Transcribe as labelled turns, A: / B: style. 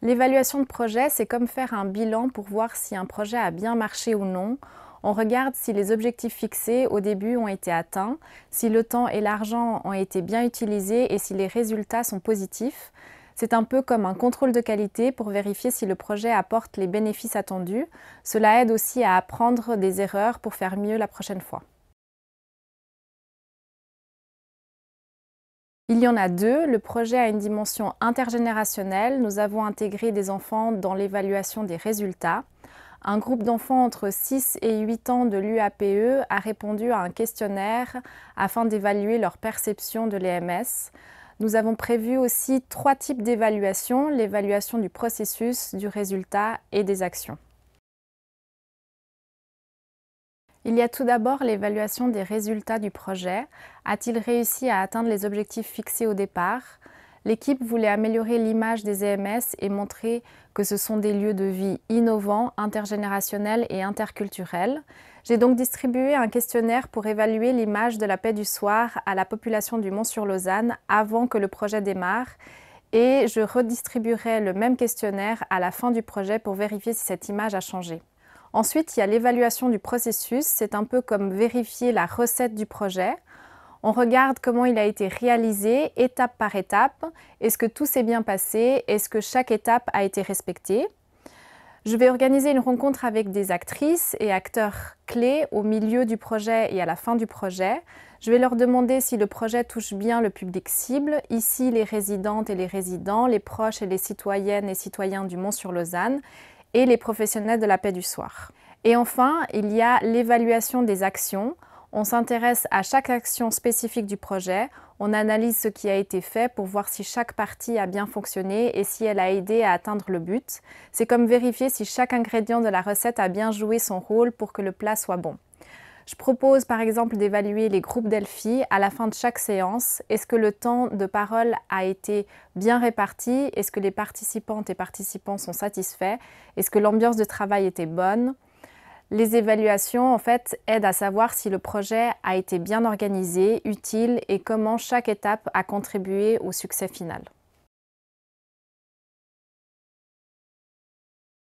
A: L'évaluation de projet, c'est comme faire un bilan pour voir si un projet a bien marché ou non. On regarde si les objectifs fixés au début ont été atteints, si le temps et l'argent ont été bien utilisés et si les résultats sont positifs. C'est un peu comme un contrôle de qualité pour vérifier si le projet apporte les bénéfices attendus. Cela aide aussi à apprendre des erreurs pour faire mieux la prochaine fois. Il y en a deux. Le projet a une dimension intergénérationnelle. Nous avons intégré des enfants dans l'évaluation des résultats. Un groupe d'enfants entre 6 et 8 ans de l'UAPE a répondu à un questionnaire afin d'évaluer leur perception de l'EMS. Nous avons prévu aussi 3 types d'évaluation, l'évaluation du processus, du résultat et des actions. Il y a tout d'abord l'évaluation des résultats du projet. A-t-il réussi à atteindre les objectifs fixés au départ? L'équipe voulait améliorer l'image des EMS et montrer que ce sont des lieux de vie innovants, intergénérationnels et interculturels. J'ai donc distribué un questionnaire pour évaluer l'image de la paix du soir à la population du Mont-sur-Lausanne avant que le projet démarre, et je redistribuerai le même questionnaire à la fin du projet pour vérifier si cette image a changé. Ensuite, il y a l'évaluation du processus. C'est un peu comme vérifier la recette du projet. On regarde comment il a été réalisé, étape par étape. Est-ce que tout s'est bien passé? Est-ce que chaque étape a été respectée? Je vais organiser une rencontre avec des actrices et acteurs clés au milieu du projet et à la fin du projet. Je vais leur demander si le projet touche bien le public cible, ici les résidentes et les résidents, les proches et les citoyennes et citoyens du Mont-sur-Lausanne, et les professionnels de la paix du soir. Et enfin, il y a l'évaluation des actions. On s'intéresse à chaque action spécifique du projet, on analyse ce qui a été fait pour voir si chaque partie a bien fonctionné et si elle a aidé à atteindre le but. C'est comme vérifier si chaque ingrédient de la recette a bien joué son rôle pour que le plat soit bon. Je propose par exemple d'évaluer les groupes Delphi à la fin de chaque séance. Est-ce que le temps de parole a été bien réparti? Est-ce que les participantes et participants sont satisfaits? Est-ce que l'ambiance de travail était bonne? Les évaluations en fait aident à savoir si le projet a été bien organisé, utile et comment chaque étape a contribué au succès final.